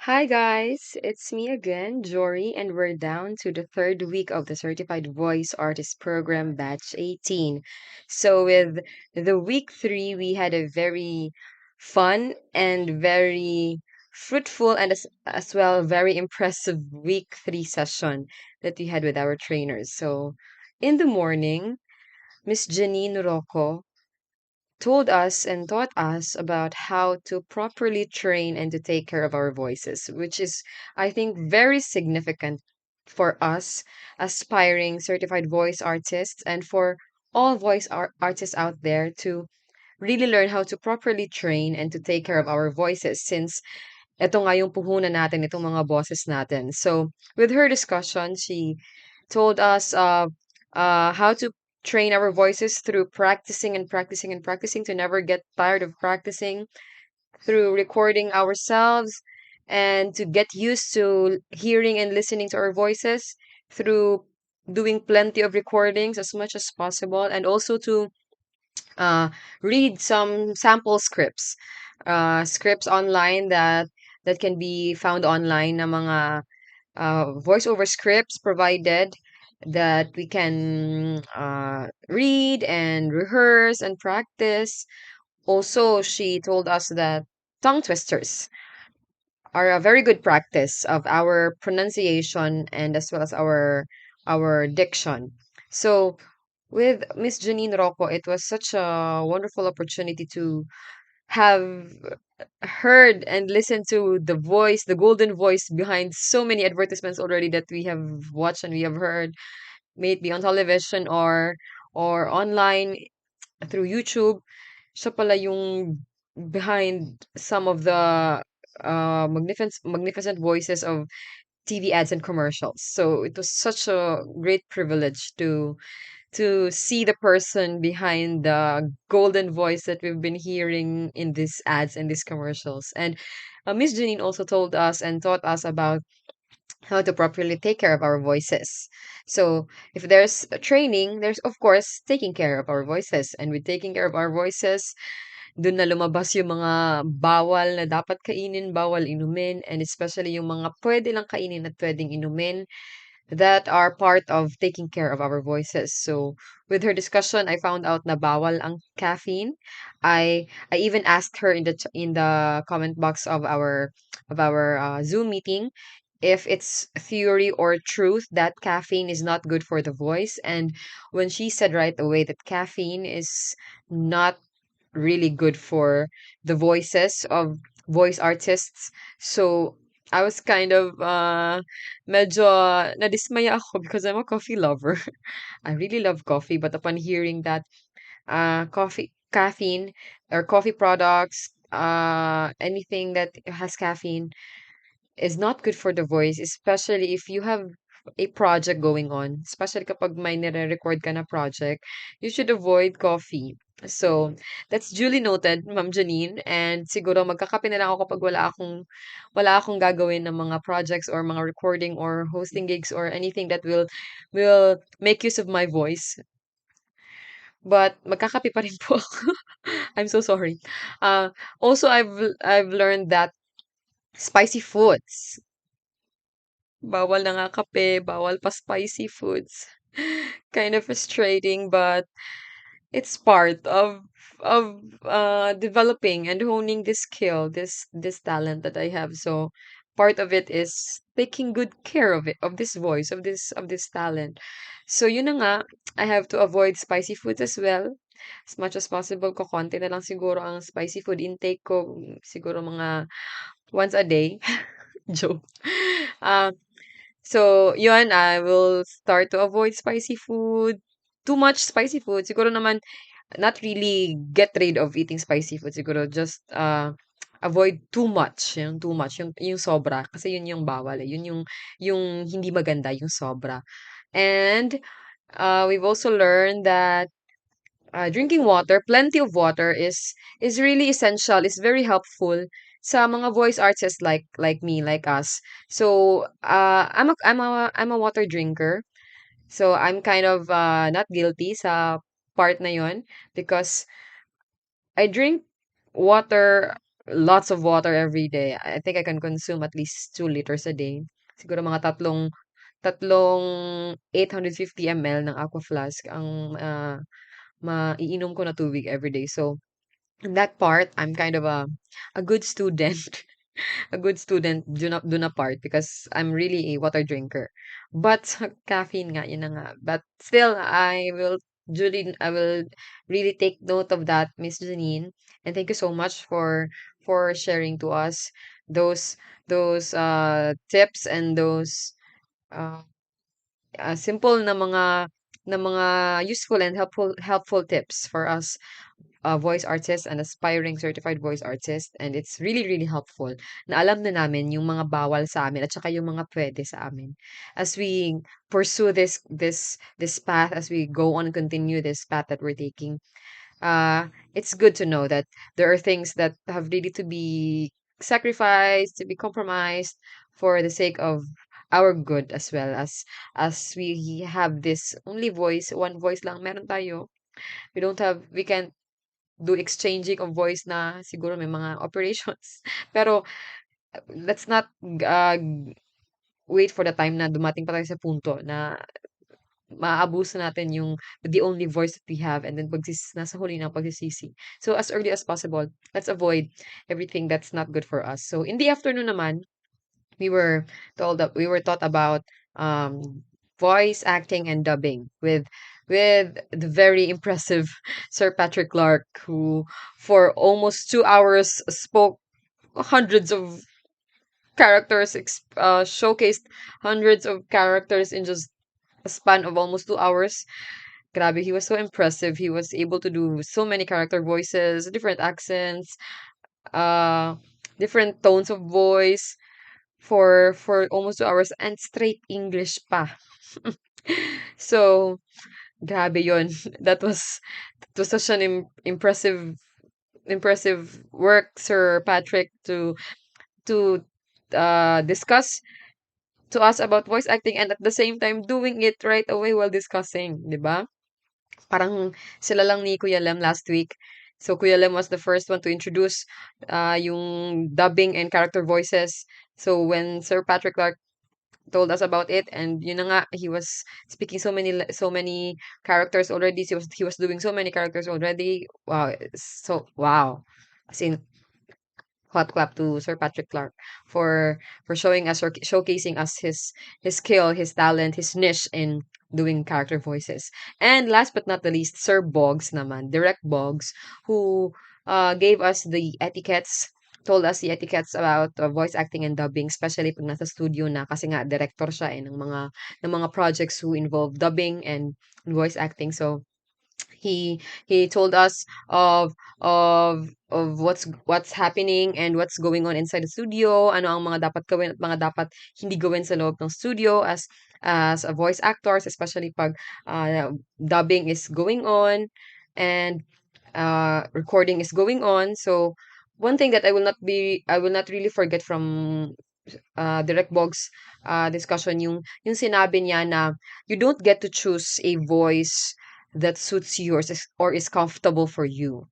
Hi guys, it's me again, Jory, and we're down to the third week of the Certified Voice Artist Program Batch 18. So with the week 3, we had a very fun and very fruitful and as well very impressive week 3 session that we had with our trainers. So in the morning, Miss Janine Rocco told us and taught us about how to properly train and to take care of our voices, which is, I think, very significant for us aspiring certified voice artists and for all artists out there to really learn how to properly train and to take care of our voices since eto nga yung puhunan natin, itong mga bosses natin. So, with her discussion, she told us how to train our voices through practicing and practicing and practicing to never get tired of practicing, through recording ourselves, and to get used to hearing and listening to our voices, through doing plenty of recordings as much as possible, and also to uh, read some sample scripts, scripts online that can be found online na mga voiceover scripts provided that we can read and rehearse and practice. Also, she told us that tongue twisters are a very good practice of our pronunciation and as well as our diction. So with Miss Janine Rocco, it was such a wonderful opportunity to have heard and listened to the voice, the golden voice behind so many advertisements already that we have watched and we have heard, may it be on television or online through YouTube. Siya pala yung behind some of the magnificent voices of TV ads and commercials. So it was such a great privilege to see the person behind the golden voice that we've been hearing in these ads and these commercials. And Miss Janine also told us and taught us about how to properly take care of our voices. So, if there's a training, there's of course taking care of our voices. And with taking care of our voices, dun na lumabas yung mga bawal na dapat kainin, bawal inumin, and especially yung mga pwede lang kainin at pwedeng inumin that are part of taking care of our voices. So with her discussion, I found out na bawal ang caffeine. I even asked her in the comment box of our Zoom meeting if it's theory or truth that caffeine is not good for the voice. And when she said right away that caffeine is not really good for the voices of voice artists. So I was kind of medyo nadismaya ako because I'm a coffee lover. I really love coffee, but upon hearing that caffeine or coffee products, anything that has caffeine is not good for the voice, especially if you have a project going on, especially kapag may nire-record ka na project, you should avoid coffee. So, that's duly noted, Ma'am Janine, and siguro magkakape na lang ako kapag wala akong gagawin ng mga projects or mga recording or hosting gigs or anything that will make use of my voice. But magkakape pa rin po ako. I'm so sorry. Also, I've learned that spicy foods. Bawal na nga kape, bawal pa spicy foods. Kind of frustrating, but it's part of developing and honing this skill, this talent that I have. So part of it is taking good care of it, of this voice, of this talent. So yun na nga, I have to avoid spicy foods as well. As much as possible, ko konti na lang siguro ang spicy food intake ko, siguro mga once a day. Joke. Um, So, yun, I will start to avoid spicy food. Too much spicy food. Siguro naman, not really get rid of eating spicy food. Siguro just avoid too much. Yung too much. Yung sobra. Kasi yun yung bawal. Eh. Yung hindi maganda, yung sobra. And we've also learned that drinking water, plenty of water is really essential. It's very helpful sa mga voice artists like me, like us. So, I'm a water drinker. So, I'm kind of not guilty sa part na yon because I drink water lots of water every day. I think I can consume at least 2 liters a day. Siguro mga tatlong 850 ml ng aqua flask ang maiinom ko na tubig every day. So, in that part, I'm kind of a good student. A good student do not part because I'm really a water drinker. But caffeine nga, yun na nga. But still, I will really take note of that, Miss Janine. And thank you so much for sharing to us those tips and those uh, simple na mga useful and helpful tips for us voice artist and aspiring certified voice artist, and it's really really helpful na alam na namin yung mga bawal sa amin at saka yung mga pwede sa amin as we pursue this path, as we go on and continue this path that we're taking. It's good to know that there are things that have really to be sacrificed, to be compromised for the sake of our good, as well as we have this only voice, one voice lang meron tayo. We can't do exchanging of voice na siguro may mga operations. Pero let's not uh, wait for the time na dumating pa tayo sa punto na maaabuso natin yung the only voice that we have, and then nasa huli ng pagsisisi. So as early as possible, let's avoid everything that's not good for us. So in the afternoon naman, we were we were taught about voice acting and dubbing with the very impressive Sir Patrick Clark, who for almost 2 hours spoke hundreds of characters, showcased hundreds of characters in just a span of almost 2 hours. Grabe, he was so impressive. He was able to do so many character voices, different accents, uh, different tones of voice for almost 2 hours, and straight English pa. So, grabe yon. That was such an impressive work, Sir Patrick, to discuss to us about voice acting, and at the same time doing it right away while discussing, 'di ba? Parang sila lang ni Kuya Lem last week. So Kuya Lem was the first one to introduce yung dubbing and character voices. So when Sir Patrick Clark told us about it, and yun na nga, he was speaking so many characters already. He was doing so many characters already. Wow, so wow. As in, hot clap to Sir Patrick Clark for showing us or showcasing us his skill, his talent, his niche in doing character voices. And last but not the least, Sir Boggs naman, Direct Boggs, who gave us the etiquettes, told us the etiquettes about voice acting and dubbing, especially pag nasa studio na, kasi nga director siya ng mga projects who involve dubbing and voice acting. So he told us of what's happening and what's going on inside the studio, ano ang mga dapat gawin at mga dapat hindi gawin sa loob ng studio as a voice actors, especially pag dubbing is going on and recording is going on. So one thing that I will not really forget from Direct Bog's discussion, yung sinabi niya na you don't get to choose a voice that suits you or is comfortable for you.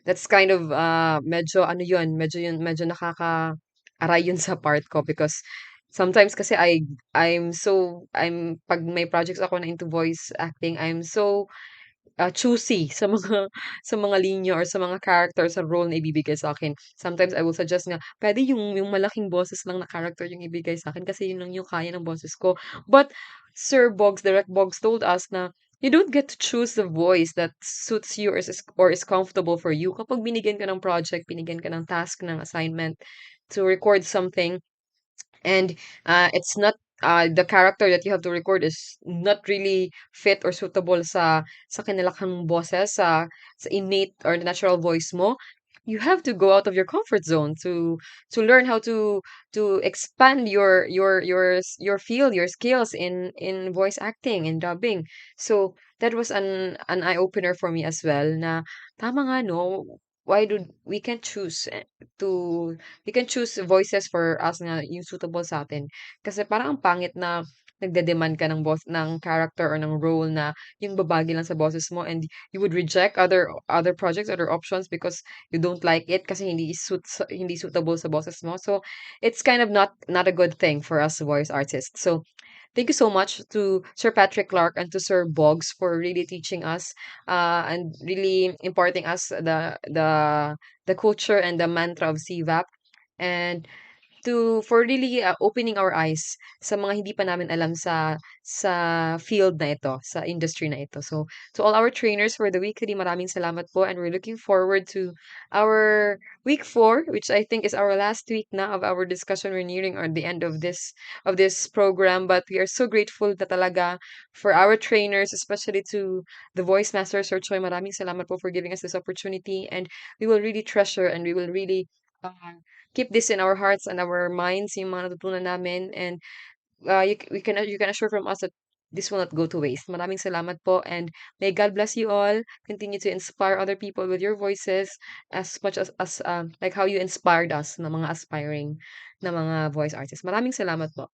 That's kind of medyo ano yun, medyo nakaka-aray yun sa part ko, because sometimes kasi I'm pag may projects ako na into voice acting, I'm so choosy sa mga sa mga linya or sa mga character, sa role na ibibigay sa akin. Sometimes I will suggest nga, puwede yung malaking boses lang na character yung ibigay sa akin kasi yun lang yung kaya ng boses ko. But Sir Boggs, Direct Boggs told us na you don't get to choose the voice that suits you or is comfortable for you. Kapag binigyan ka ng project, binigyan ka ng task, ng assignment to record something, and it's not the character that you have to record is not really fit or suitable sa kinalakhang boses, sa innate or natural voice mo, you have to go out of your comfort zone to learn how to expand your field, your skills in voice acting and dubbing. So that was an eye opener for me as well, na tama nga no, why do we can choose to we can choose voices for us na yung suitable sa atin. Kasi parang ang pangit na nagde-demand ka ng ng character or ng role na yung babagay lang sa boses mo, and you would reject other projects, other options because you don't like it kasi hindi suitable sa boses mo. So it's kind of not a good thing for us voice artists. So thank you so much to Sir Patrick Clark and to Sir Boggs for really teaching us and really imparting us the culture and the mantra of CVAP. And for really opening our eyes sa mga hindi pa namin alam sa field na ito, sa industry na ito. So to all our trainers for the week 3, maraming salamat po, and we're looking forward to our week 4, which I think is our last week na of our discussion. We're nearing or the end of this program, but we are so grateful na talaga for our trainers, especially to the voice master Sir Choi. Maraming salamat po for giving us this opportunity, and we will really treasure and we will really uh, keep this in our hearts and our minds, yung mga natutunan namin, and you can assure from us that this will not go to waste. Maraming salamat po, and may God bless you all. Continue to inspire other people with your voices as much as like how you inspired us na mga aspiring na mga voice artists. Maraming salamat po.